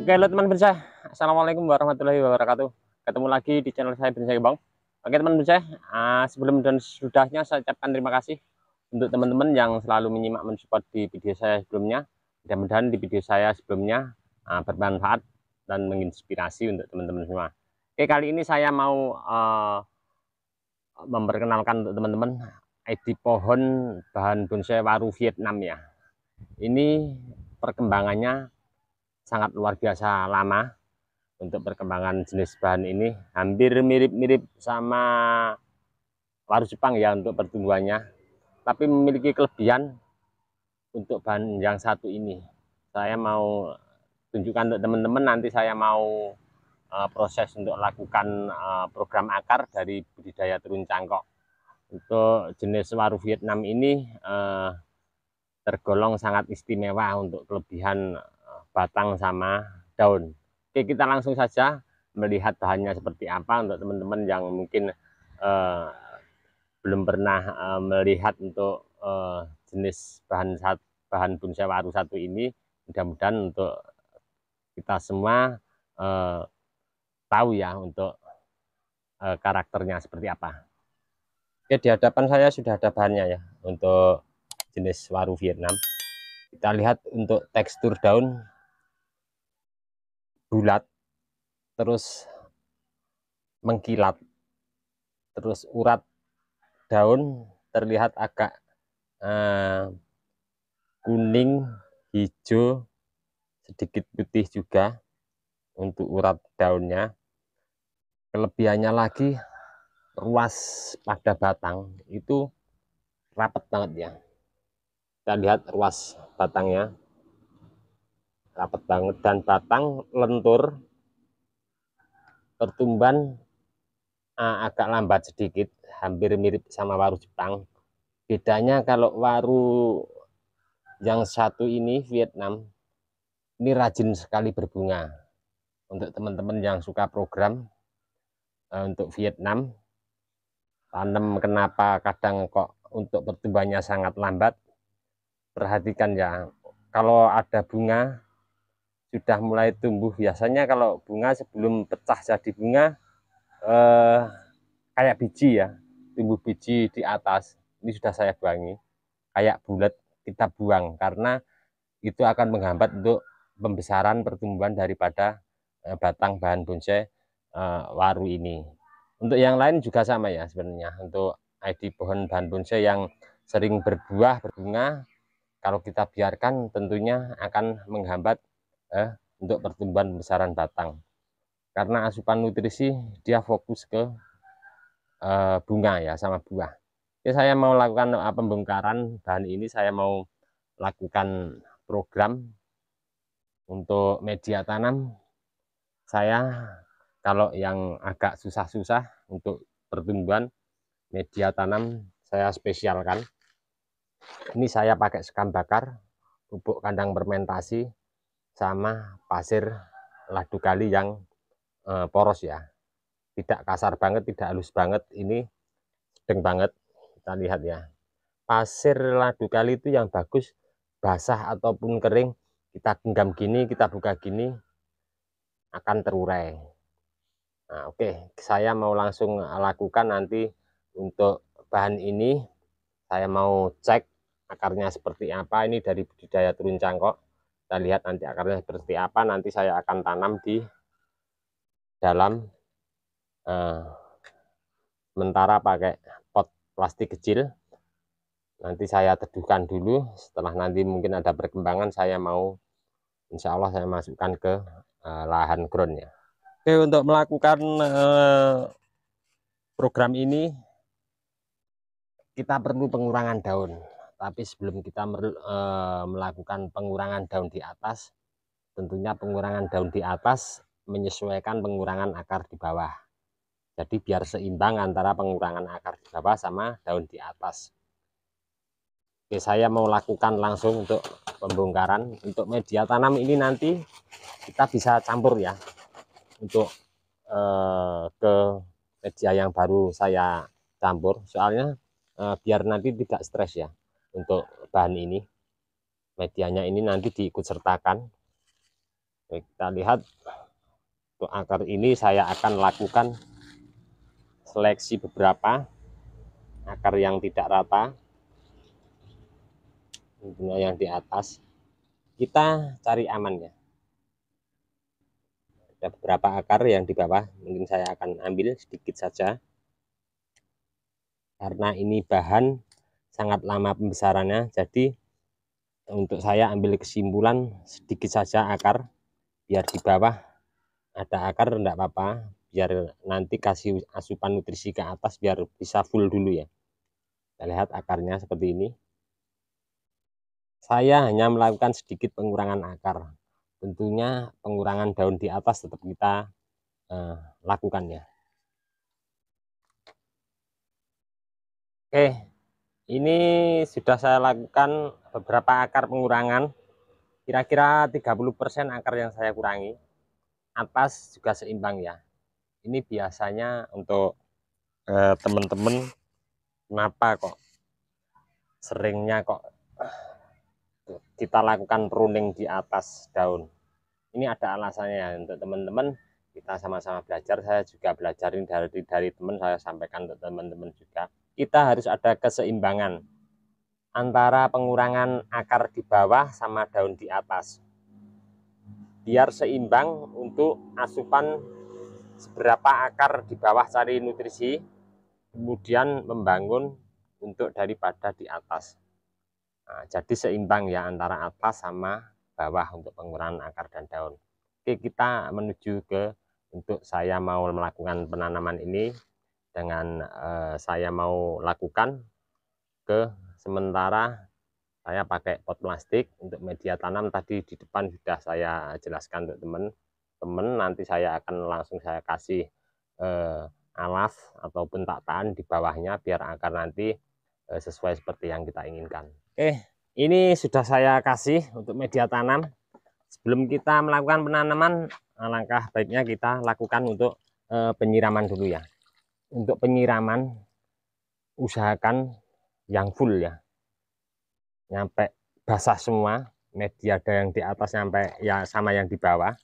Oke, halo teman bonsai. Assalamualaikum warahmatullahi wabarakatuh. Ketemu lagi di channel saya Bonsai Bang. Oke teman bonsai, sebelum dan sudahnya saya ucapkan terima kasih untuk teman-teman yang selalu menyimak mensupport di video saya sebelumnya. Mudah-mudahan di video saya sebelumnya bermanfaat dan menginspirasi untuk teman-teman semua. Oke, kali ini saya mau memperkenalkan untuk teman-teman ID pohon bahan bonsai waru Vietnam ya. Ini perkembangannya sangat luar biasa lama. Untuk perkembangan jenis bahan ini hampir mirip-mirip sama waru Jepang ya untuk pertumbuhannya, tapi memiliki kelebihan. Untuk bahan yang satu ini saya mau tunjukkan untuk teman-teman. Nanti saya mau proses untuk lakukan program akar dari budidaya terun cangkok. Untuk jenis waru Vietnam ini tergolong sangat istimewa untuk kelebihan batang sama daun. Oke, kita langsung saja melihat bahannya seperti apa untuk teman-teman yang mungkin belum pernah melihat untuk jenis bahan bonsai waru satu ini. Mudah-mudahan untuk kita semua tahu ya untuk karakternya seperti apa. Oke, di hadapan saya sudah ada bahannya ya untuk jenis waru Vietnam. Kita lihat untuk tekstur daun bulat, terus mengkilat, terus urat daun terlihat agak kuning, hijau, sedikit putih juga untuk urat daunnya. Kelebihannya lagi, ruas pada batang itu rapat banget ya. Kita lihat ruas batangnya rapat banget, dan batang lentur, pertumbuhan agak lambat sedikit, hampir mirip sama waru Jepang. Bedanya kalau waru yang satu ini Vietnam ini rajin sekali berbunga. Untuk teman-teman yang suka program untuk Vietnam, tanam kenapa kadang kok untuk pertumbuhannya sangat lambat, perhatikan ya, kalau ada bunga sudah mulai tumbuh, biasanya kalau bunga sebelum pecah jadi bunga kayak biji ya, tumbuh biji di atas. Ini sudah saya buangi kayak bulat, kita buang karena itu akan menghambat untuk pembesaran pertumbuhan daripada batang bahan bonsai waru ini. Untuk yang lain juga sama ya sebenarnya. Untuk ID pohon bahan bonsai yang sering berbuah berbunga, kalau kita biarkan tentunya akan menghambat untuk pertumbuhan pembesaran batang, karena asupan nutrisi dia fokus ke bunga ya sama buah. Jadi saya mau lakukan pembongkaran bahan ini, saya mau lakukan program untuk media tanam. Saya kalau yang agak susah-susah untuk pertumbuhan, media tanam saya spesialkan. Ini saya pakai sekam bakar, pupuk kandang fermentasi, sama pasir ladu kali yang poros ya. Tidak kasar banget, tidak halus banget, ini sedang banget. Kita lihat ya, pasir ladu kali itu yang bagus basah ataupun kering, kita genggam gini, kita buka gini akan terurai. Nah, oke, saya mau langsung lakukan nanti. Untuk bahan ini saya mau cek akarnya seperti apa. Ini dari budidaya turun cangkok, kita lihat nanti akarnya seperti apa. Nanti saya akan tanam di dalam sementara pakai pot plastik kecil. Nanti saya teduhkan dulu, setelah nanti mungkin ada perkembangan saya mau, insya Allah saya masukkan ke lahan ground ya. Oke, untuk melakukan program ini kita perlu pengurangan daun. Tapi sebelum kita melakukan pengurangan daun di atas, tentunya pengurangan daun di atas menyesuaikan pengurangan akar di bawah. Jadi biar seimbang antara pengurangan akar di bawah sama daun di atas. Oke, saya mau lakukan langsung untuk pembongkaran. Untuk media tanam ini nanti kita bisa campur ya, untuk ke media yang baru saya campur, soalnya biar nanti tidak stres ya. Untuk bahan ini, medianya ini nanti diikut sertakan Kita lihat untuk akar ini saya akan lakukan seleksi beberapa akar yang tidak rata, tentunya yang di atas kita cari aman ya. Ada beberapa akar yang di bawah, mungkin saya akan ambil sedikit saja karena ini bahan sangat lama pembesarannya. Jadi untuk saya ambil kesimpulan sedikit saja akar, biar di bawah ada akar enggak apa-apa, biar nanti kasih asupan nutrisi ke atas biar bisa full dulu ya. Kita lihat akarnya seperti ini. Saya hanya melakukan sedikit pengurangan akar. Tentunya pengurangan daun di atas tetap kita lakukan ya. Oke, ini sudah saya lakukan beberapa akar pengurangan. Kira-kira 30% akar yang saya kurangi. Atas juga seimbang ya. Ini biasanya untuk teman-teman, kenapa kok seringnya kok kita lakukan pruning di atas daun. Ini ada alasannya untuk teman-teman, kita sama-sama belajar. Saya juga belajar ini dari teman, saya sampaikan untuk teman-teman juga. Kita harus ada keseimbangan antara pengurangan akar di bawah sama daun di atas, biar seimbang untuk asupan seberapa akar di bawah cari nutrisi, kemudian membangun untuk daripada di atas. Nah, jadi seimbang ya antara atas sama bawah untuk pengurangan akar dan daun. Oke, kita menuju ke untuk saya mau melakukan penanaman ini dengan saya mau lakukan ke sementara saya pakai pot plastik untuk media tanam. Tadi di depan sudah saya jelaskan untuk teman-teman, nanti saya akan langsung saya kasih alas ataupun tataan di bawahnya biar akar nanti sesuai seperti yang kita inginkan. Oke, ini sudah saya kasih untuk media tanam. Sebelum kita melakukan penanaman, alangkah baiknya kita lakukan untuk penyiraman dulu ya. Untuk penyiraman usahakan yang full ya, nyampe basah semua, media ada yang di atas nyampe ya sama yang di bawah.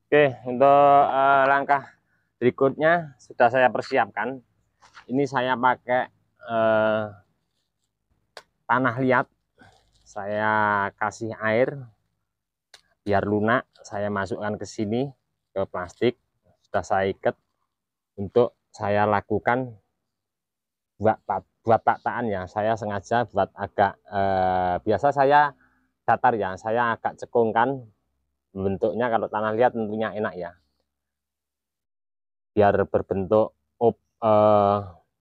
Oke, untuk langkah berikutnya sudah saya persiapkan. Ini saya pakai tanah liat, saya kasih air biar lunak, saya masukkan ke sini ke plastik, sudah saya ikat untuk saya lakukan buat tataan ya. Saya sengaja buat agak biasa saya datar ya, saya agak cekungkan bentuknya. Kalau tanah liat tentunya enak ya, biar berbentuk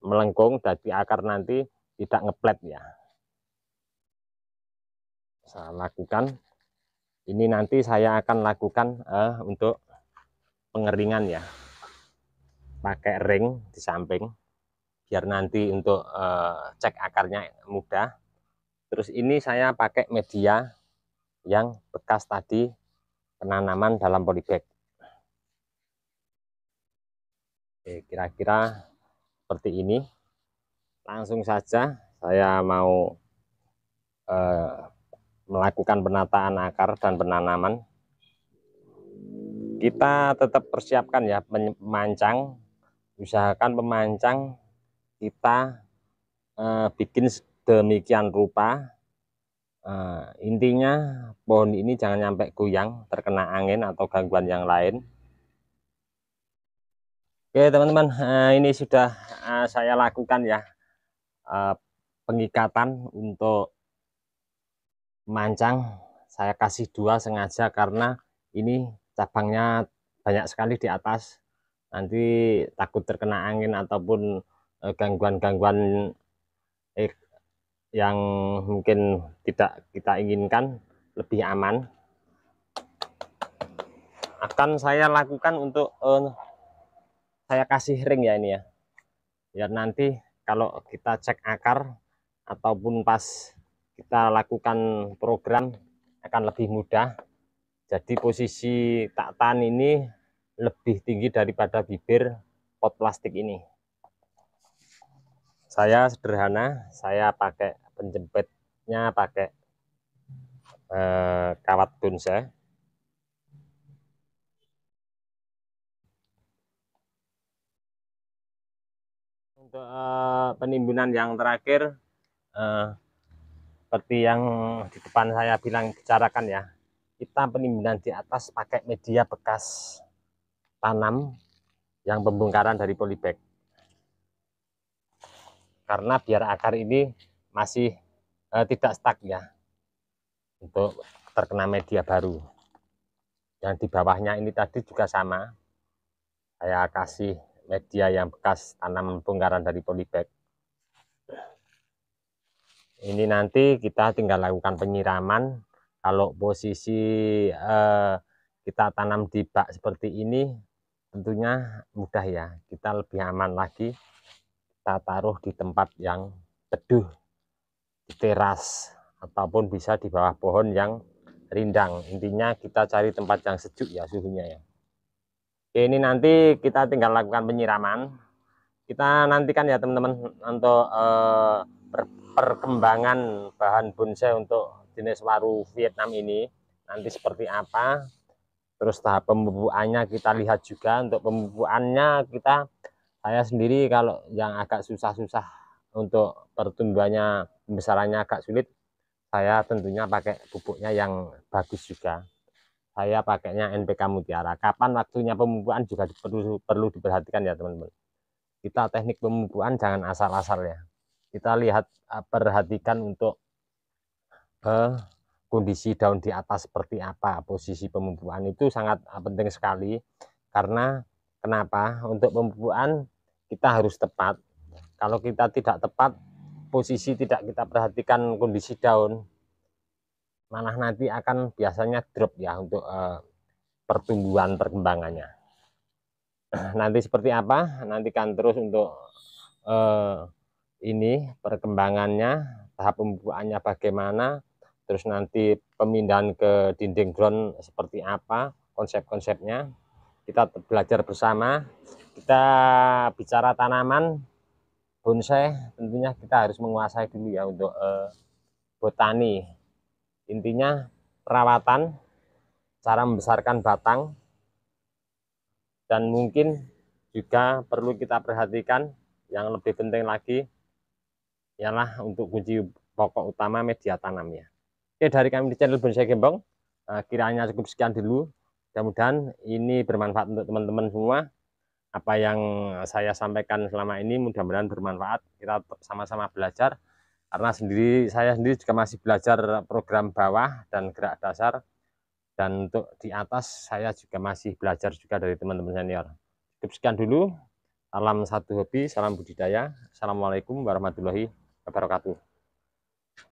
melengkung dari akar nanti tidak ngeplet ya. Saya lakukan ini, nanti saya akan lakukan untuk pengeringan ya, pakai ring di samping biar nanti untuk cek akarnya mudah. Terus ini saya pakai media yang bekas tadi penanaman dalam polybag. Kira-kira seperti ini. Langsung saja saya mau melakukan penataan akar dan penanaman. Kita tetap persiapkan ya pemancang, usahakan pemancang kita bikin demikian rupa. Intinya pohon ini jangan sampai goyang terkena angin atau gangguan yang lain. Oke teman-teman, ini sudah saya lakukan ya pengikatan untuk mancang. Saya kasih 2 sengaja karena ini cabangnya banyak sekali di atas, nanti takut terkena angin ataupun gangguan-gangguan yang mungkin tidak kita inginkan, lebih aman. Akan saya lakukan untuk saya kasih ring ya ini ya, biar nanti kalau kita cek akar ataupun pas kita lakukan program akan lebih mudah. Jadi posisi tataan ini lebih tinggi daripada bibir pot plastik ini. Saya sederhana, saya pakai penjepitnya pakai kawat bonsai. Untuk penimbunan yang terakhir, seperti yang di depan saya bilang bicarakan ya, kita penimbunan di atas pakai media bekas tanam yang pembongkaran dari polybag, karena biar akar ini masih tidak stuck ya untuk terkena media baru. Yang di bawahnya ini tadi juga sama, saya kasih media yang bekas tanam bongkaran dari polybag. Ini nanti kita tinggal lakukan penyiraman. Kalau posisi kita tanam di bak seperti ini tentunya mudah ya, kita lebih aman lagi. Kita taruh di tempat yang teduh, di teras, ataupun bisa di bawah pohon yang rindang. Intinya kita cari tempat yang sejuk ya suhunya ya. Oke, ini nanti kita tinggal lakukan penyiraman. Kita nantikan ya teman-teman untuk perkembangan bahan bonsai untuk jenis waru Vietnam ini nanti seperti apa. Terus tahap pemupukannya kita lihat juga. Untuk pemupukannya saya sendiri kalau yang agak susah-susah untuk pertumbuhannya, pembesarannya agak sulit, saya tentunya pakai pupuknya yang bagus juga. Saya pakainya NPK Mutiara. Kapan waktunya pemupukan juga perlu diperhatikan ya teman-teman. Kita teknik pemupukan jangan asal-asal ya. Kita lihat, perhatikan untuk kondisi daun di atas seperti apa. Posisi pemupukan itu sangat penting sekali. Karena kenapa? Untuk pemupukan kita harus tepat. Kalau kita tidak tepat, posisi tidak kita perhatikan kondisi daun, malah nanti akan biasanya drop ya untuk pertumbuhan perkembangannya. Nanti seperti apa? Nantikan terus untuk ini perkembangannya, tahap pemupukannya bagaimana, terus nanti pemindahan ke dinding ground seperti apa, konsep-konsepnya. Kita belajar bersama. Kita bicara tanaman bonsai, tentunya kita harus menguasai dulu ya untuk botani. Intinya perawatan, cara membesarkan batang, dan mungkin juga perlu kita perhatikan yang lebih penting lagi ialah untuk kunci pokok utama media tanamnya. Oke, dari kami di channel Bonsai Gembong, kiranya cukup sekian dulu. Mudah-mudahan ini bermanfaat untuk teman-teman semua. Apa yang saya sampaikan selama ini mudah-mudahan bermanfaat. Kita sama-sama belajar, karena saya sendiri juga masih belajar program bawah dan gerak dasar. Dan untuk di atas saya juga masih belajar juga dari teman-teman senior. Cukup sekian dulu. Salam satu hobi, salam budidaya. Assalamualaikum warahmatullahi wabarakatuh.